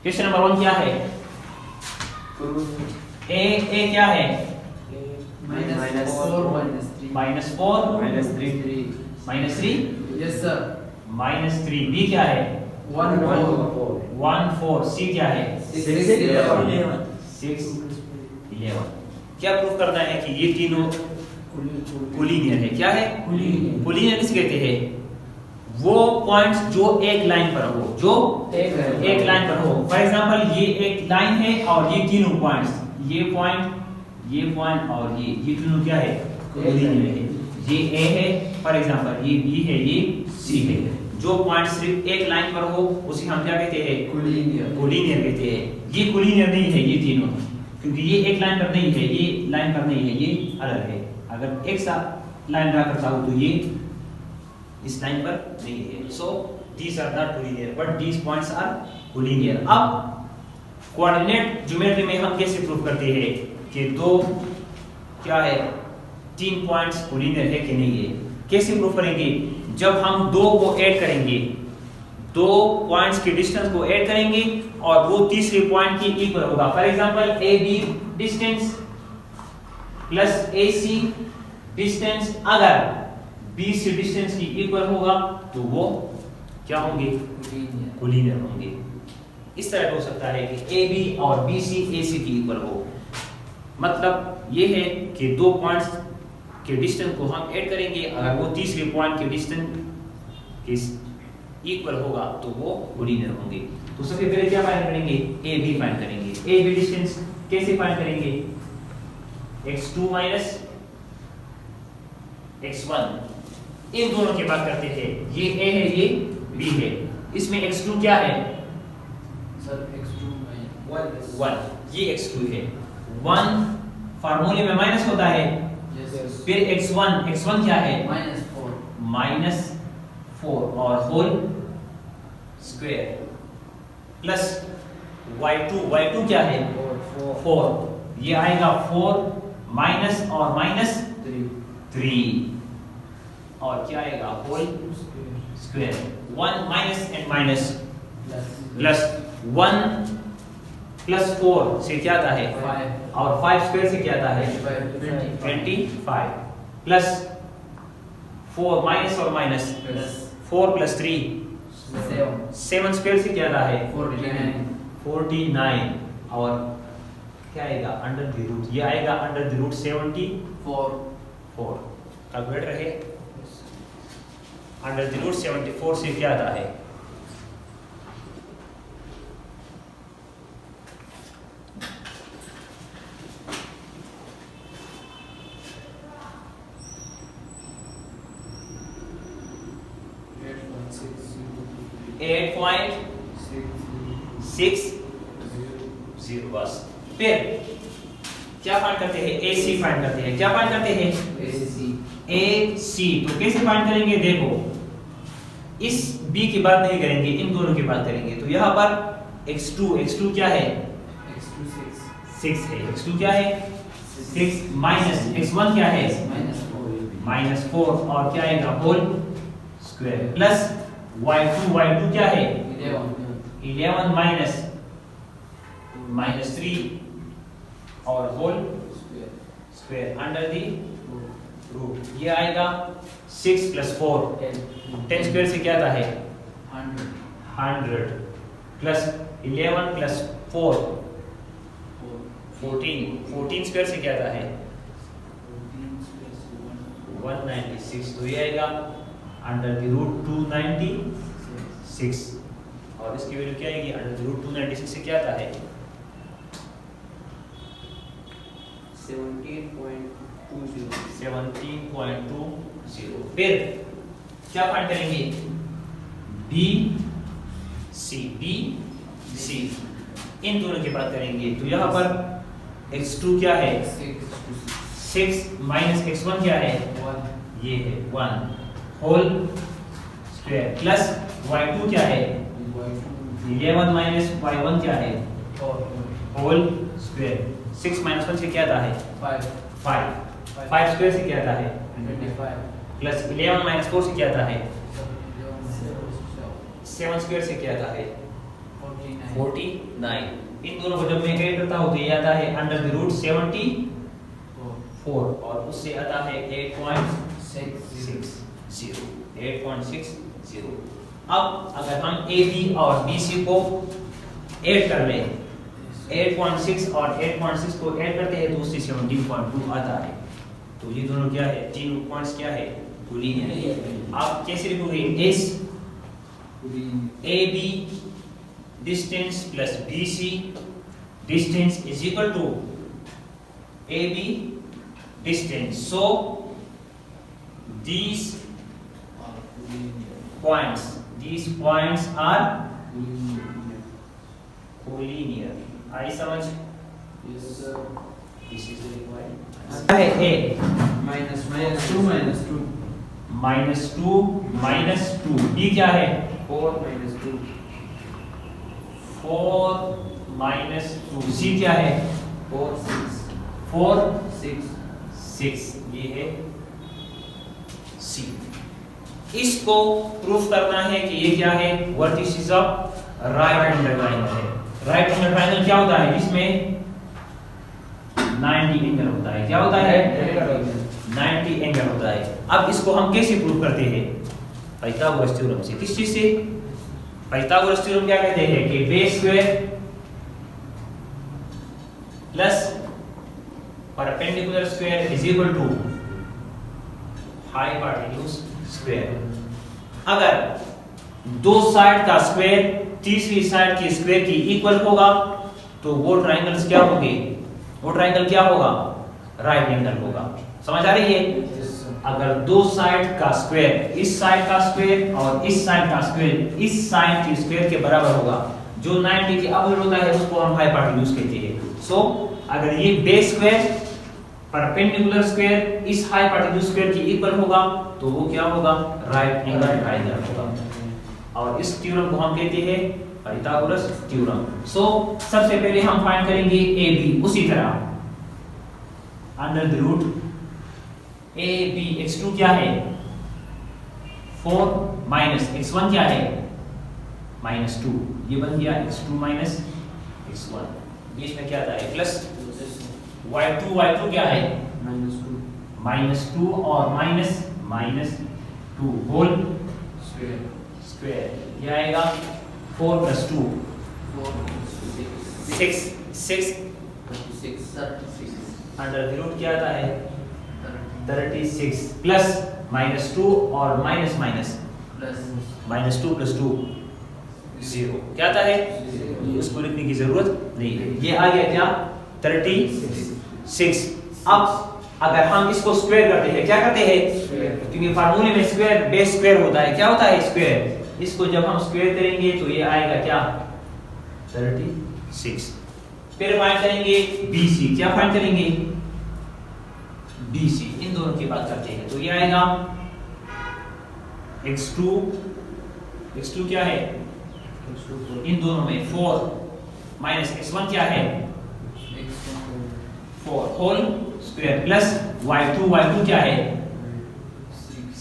Question number 1 क्या है? ए क्या है? -4 -3 यस सर -3 बी क्या है? 1 4 सी क्या है? 6 11 6 11 क्या प्रूफ करना है कि ये तीनों कोलिनियर है? क्या है? कोलिनियर किसे कहते हैं? वो पॉइंट्स जो एक लाइन पर हो, जो एक लाइन पर हो। फॉर एग्जांपल ये एक लाइन है और ये तीनों पॉइंट्स, ये पॉइंट और ये तीनों क्या है? कोलिनियर है। ये ए है फॉर एग्जांपल, ये बी है, ये सी है। जो पॉइंट सिर्फ एक लाइन पर हो उसे हम क्या कहते हैं? कोलिनियर कहते हैं। ये कोलिनियर नहीं है ये तीनों, क्योंकि ये एक लाइन पर नहीं है, ये लाइन पर नहीं है, ये अलग है। अगर एक साथ लाइन ड्रा करता हूं तो ये इस लाइन पर नहीं है। So these are not collinear but these points are collinear. अब कोऑर्डिनेट ज्योमेट्री में हम कैसे प्रूव करते हैं कि दो क्या है, तीन पॉइंट्स कोलिनियर है कि नहीं है? कैसे प्रूव करेंगे? जब हम दो को ऐड करेंगे, दो पॉइंट्स के डिस्टेंस को ऐड करेंगे और वो तीसरे पॉइंट की इक्वल होगा। For example A B distance plus A C distance अगर बी से डिस्टेंस की इक्वल होगा तो वो क्या होंगे? कोलिनियर होंगे। इस तरह हो सकता है कि ए बी और बी सी ए सी की इक्वल हो। मतलब ये है कि दो पॉइंट्स के डिस्टेंस को हम ऐड करेंगे, अगर वो तीसरे पॉइंट के डिस्टेंस के इक्वल होगा तो वो कोलिनियर होंगे। तो सबसे पहले क्या फाइंड करेंगे? ए बी फाइंड करेंगे। ए बी डिस्टेंस कैसे फाइंड करेंगे? x2 माइनस x1, इन दोनों की बात करते हैं। ये a है, ये b है। इसमें x2 क्या है? सर x2 1, ये x2 है। 1 फार्मूले में माइनस होता है। फिर x1 क्या है? -4 और होल स्क्वायर प्लस y2 क्या है? 4, ये आएगा 4 माइनस और माइनस 3 और क्या आएगा? Whole square. 1 minus and minus plus 1 plus 4 से क्या आता है? 5 और 5 स्क्वायर से क्या आता है? 25 प्लस 4 माइनस और माइनस 4 प्लस 3 7 स्क्वायर से क्या आता है? 49 और क्या आएगा? अंडर द रूट, ये आएगा अंडर द रूट 74। कैलकुलेटर है। अंडर द रूट 74 से क्या आता है? .6 बस। फिर क्या फाइंड करते हैं? AC फाइंड करते हैं। क्या फाइंड करते हैं? AC। तो कैसे फाइंड करेंगे? देखो, इस B की बात नहीं करेंगे, इन दोनों की बात करेंगे। तो यहाँ पर x2 क्या है? 6 है। x2 क्या है? 6 माइनस x1 क्या है? -4 और क्या आएगा? होल स्क्वायर प्लस y2 क्या है? 11 माइनस -3 और whole square under the root, ये आएगा 6 प्लस 4 10 स्क्वायर से क्या आता है? 100 प्लस 11 प्लस 4 14 स्क्वायर से क्या आता है? 196। तो ये आएगा अंडर द रूट 296 और इसकी वैल्यू क्या आएगी? अंडर द रूट 296 से क्या आता है? 17.20। फिर क्या फाइंड करेंगे? BC इन दोनों की बात करेंगे। तो यहाँ पर x2 क्या है? 6 माइनस x1 क्या है? ये है 1 होल स्क्वायर प्लस y2 क्या है? 11 माइनस y1 क्या है? Whole square. 6 माइनस 1 से क्या आता है? 5 स्क्वायर से क्या आता है? 25 प्लस 11 माइनस 4 से क्या आता है? 7 स्क्वायर से क्या आता है? 49। इन दोनों को जब मैं ऐड करता हूँ तो ये आता है अंडर द रूट 74 और उससे आता है 8.60। 8.60। अब अगर हम AB और BC को ऐड कर लें, 8.6 और 8.6 को ऐड करते हैं तो उससे 17.2 आता है। तो ये दोनों क्या है, तीनों पॉइंट्स क्या है, कोलिनियर है। आप कैसे लिखोगे, S AB distance plus BC distance is equal to AB distance. So these points are collinear. आई समझ? Yes sir. This is required. है A Minus 2 minus 2. -2 B क्या है, 4 minus 2. 4 -2 C क्या है, 4 6. 4 6. 6 ये है C। इसको प्रूफ करना है कि ये क्या है, vertices of right angle triangle है। राइट एंगल ट्रायंगल क्या होता है, इसमें 90 एंगल होता है। क्या होता है, 90 एंगल होता है। अब इसको हम कैसे प्रूफ करते हैं, पाइथागोरस थ्योरम से। किस चीज से, पाइथागोरस थ्योरम क्या कहते हैं कि base square plus perpendicular square is equal to hypotenuse square. अगर दो साइड का स्क्वायर तीसरी साइड के स्क्वायर की इक्वल होगा तो वो ट्रायंगल्स क्या होंगे, वो ट्रायंगल क्या होगा, राइट एंगल होगा। समझ आ रही है? अगर दो साइड का स्क्वायर, इस साइड का स्क्वायर और इस साइड का स्क्वायर इस साइड के स्क्वायर के बराबर होगा, जो 90 के अपोजिट होता है उसको हम हाइपोटेन्यूज कहते हैं। सो अगर ये बेस स्क्वायर परपेंडिकुलर स्क्वायर इस हाइपोटेन्यूज स्क्वायर की इक्वल होगा तो वो क्या होगा, राइट एंगल ट्रायंगल होगा। और इस थ्योरम को हम कहते हैं पाइथागोरस थ्योरम। सो सबसे पहले हम फाइंड करेंगे AB, उसी तरह under the root AB x2 क्या है, 4 माइनस x1 क्या है, -2। ये बन गया x2 माइनस x1। बीच में क्या आता है, प्लस y2 क्या है, -2 और -2 होल स्क्वायर। क्या आएगा, 4 + 2 6 अंडर द रूट क्या आता है, 36 प्लस -2 और माइनस -2 + 2 0 क्या आता है, इसको लिखने की जरूरत नहीं है। ये आ गया क्या, 36। अब अगर हम इसको स्क्वायर करते हैं, क्या करते हैं, क्योंकि फार्मूले में स्क्वायर बेस स्क्वायर होता है, क्या होता है स्क्वायर। इसको जब हम स्क्वायर करेंगे तो ये आएगा क्या, 36। फिर फाइंड करेंगे BC। क्या फाइंड करेंगे, BC। इन दोनों की बात करते हैं तो ये आएगा x2 क्या है, इन दोनों में 4 माइनस x1 क्या है, 4 होल स्क्वायर प्लस y2 क्या है,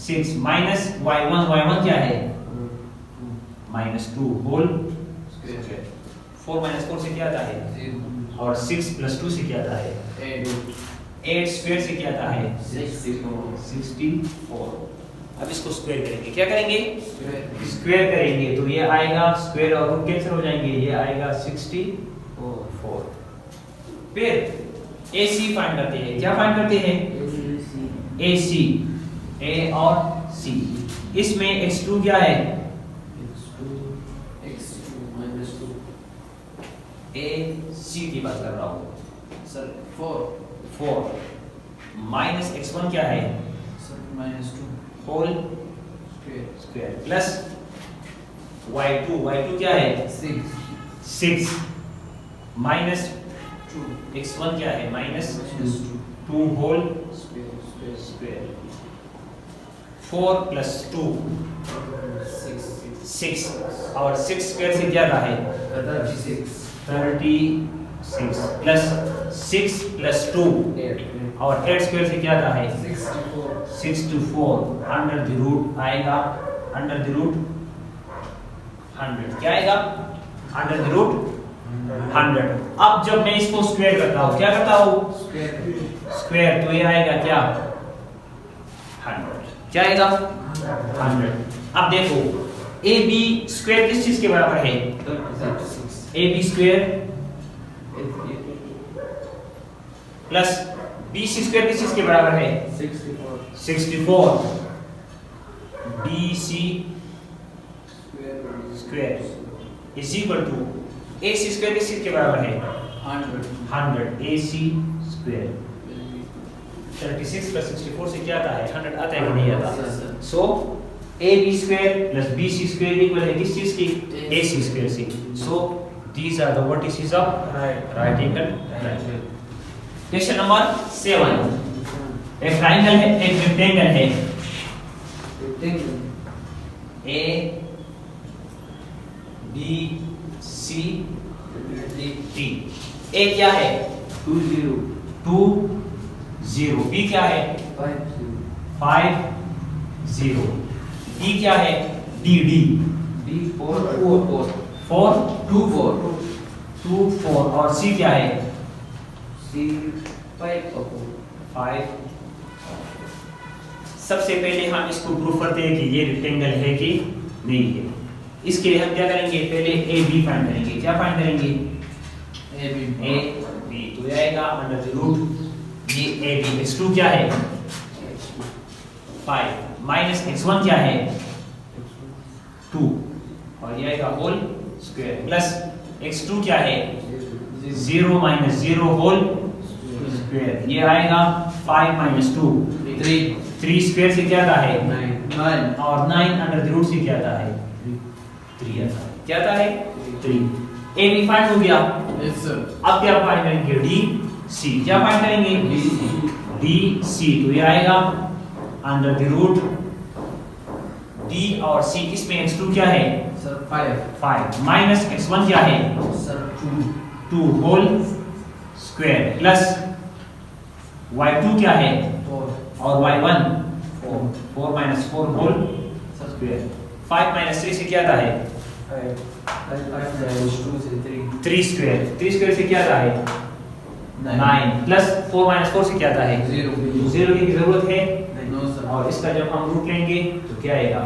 6 माइनस y1 क्या है, -2 होल स्क्वायर। 4 - 4 से क्या आता है, और 6 + 2 से क्या आता है, 8 स्क्वायर से क्या आता है, 64। अब इसको स्क्वायर करेंगे, क्या करेंगे, स्क्वायर करेंगे तो ये आएगा, स्क्वायर और रूट कैंसिल हो जाएंगे, ये आएगा 64। फिर AC फाइंड करते हैं। क्या फाइंड करते हैं, AC, A और C। इसमें x2 क्या है, AC की बात कर रहा हूँ सर, 4 माइनस x1 क्या है, sir -2 whole square plus y2 क्या है, 6 माइनस x1 क्या है, -2 होल स्क्वायर। 4 + 2 6 और 6 स्क्वायर से क्या रहा है, 36 प्लस 6 + 2 और 8 स्क्वायर से क्या आता है, 64 अंडर द रूट आएगा, अंडर द रूट 100 क्या आएगा, अंडर द रूट 100। अब जब मैं इसको स्क्वायर करता हूँ, क्या करता हूँ, स्क्वायर, तो ये आएगा क्या 100, क्या आएगा 100। अब देखो ए बी स्क्वायर किस चीज के बराबर है, A B square plus B C square किस चीज के बराबर है, 64। B C square is equal to A C square किस चीज के बराबर है, 100। ए सी स्क्वायर 36 प्लस 64 से क्या आता है, 100 आता है कि नहीं आता। So A B square plus B C square equal है किस चीज की, ए सी स्क्वायर से। So these are the vertices of right angle triangle. Question number 7, एक ट्रायंगल है, एक रेक्टेंगल है, ए बी सी डी। ए क्या है, 2 0, बी क्या है 5 0, डी क्या है, डी 4 2 4 और सी क्या है, 5। सबसे पहले हम इसको प्रूफ करते हैं कि ये रेक्टेंगल है कि नहीं है। इसके लिए हम क्या करेंगे, पहले ए बी फाइंड करेंगे। क्या फाइंड करेंगे, ए बी, तो ये आएगा अंडर द रूट ये ए बी। x2 क्या है 5 माइनस x1 क्या है 2 और ये आएगा होल स्क्वायर प्लस x2 क्या है 0 माइनस 0 होल स्क्वायर, ये आएगा 5 माइनस 2 3 स्क्वायर से क्या आता है 9 और 9 अंडर द रूट से क्या आता है 3 आता है। क्या आता है 3। ए बी फाइंड हो गया। अब क्या फाइंड करेंगे, डी सी। क्या फाइंड करेंगे, डी सी, तो ये आएगा अंडर द रूट डी और सी। इसमें x2 क्या है 5 माइनस x1 क्या है 2 होल स्क्वायर प्लस y2 क्या है 4 और y1 4 minus 4 whole square. 5 minus 3 से क्या आता है 3 स्क्वायर से क्या आता है 9 प्लस 4 माइनस 4 से क्या आता है 0 की जरूरत है और इसका जब हम रूट लेंगे तो क्या आएगा,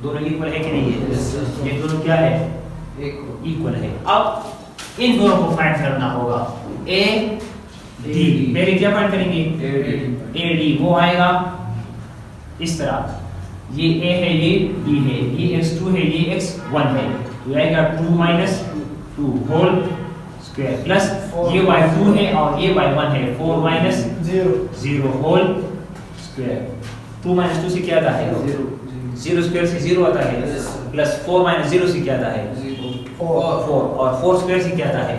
दोनों इक्वल है कि नहीं है, ये दोनों क्या है इक्वल है। अब इन दोनों को फाइंड करना होगा, ए डी। पहले क्या फाइंड करेंगे, ए डी, वो आएगा इस तरह, ये a है, ये b है, ये x2 है, ये x1 है, तो आएगा 2 माइनस 2 होल स्क्वायर प्लस ये y2 है और ये y1 है, 4 माइनस 0 होल स्क्वायर। 2 माइनस 2 से क्या आता है 0 स्क्वायर से 0 आता है प्लस 4 माइनस 0 से क्या आता है 4 और 4 स्क्वायर से क्या आता है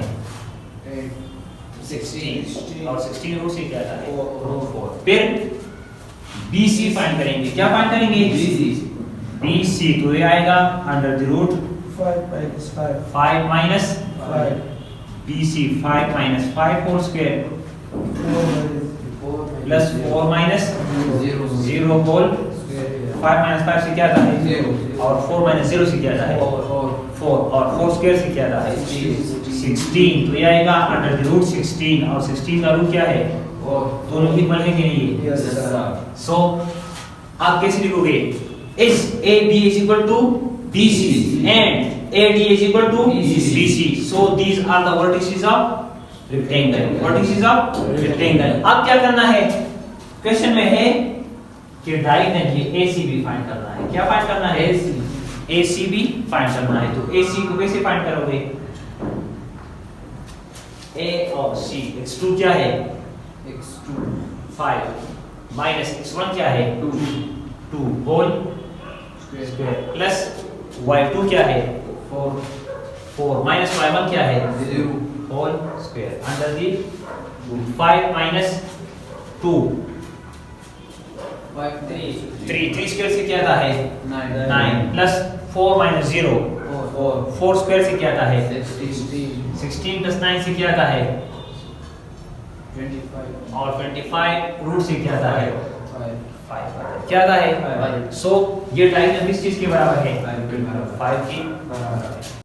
16 और 16 रूट से क्या आता है 4। फिर BC फाइंड करेंगे। क्या फाइंड करेंगे, BC, तो ये आएगा under the root 5 minus 5 BC 5 minus 5 whole square plus 4 minus 0 whole 5 minus 5 से क्या आता है 0 और 4 माइनस 0 से क्या आता है 4 और 4 स्क्वायर से क्या आता है 16, तो ये आएगा अंडर द रूट 16 और 16 का रूट क्या है, दोनों इक्वल है कि नहीं है। सो आप कैसे लिखोगे, is A B is equal to B C and A D is equal to B C. So these are the vertices of rectangle, vertices of rectangle. अब क्या करना है, क्वेश्चन में है कि डायगोनल ये एसीबी फाइंड करना है। क्या फाइंड करना है, एसीबी फाइंड करना है। तो एसी को कैसे फाइंड करोगे, ए और सी, x2 क्या है x2 5 माइनस x1 क्या है 2 होल स्क्वायर प्लस y2 क्या है 4 माइनस y1 क्या है 0 whole square under the 5 minus 2 3 square से क्या आता है 9 प्लस 4 माइनस 0 4 स्क्वायर से क्या आता है 16 प्लस 9 से क्या आता है 25 और 25 रूट से क्या आता है 5 क्या आता है। सो ये डायगोनल किस चीज के बराबर है 5 के बराबर है।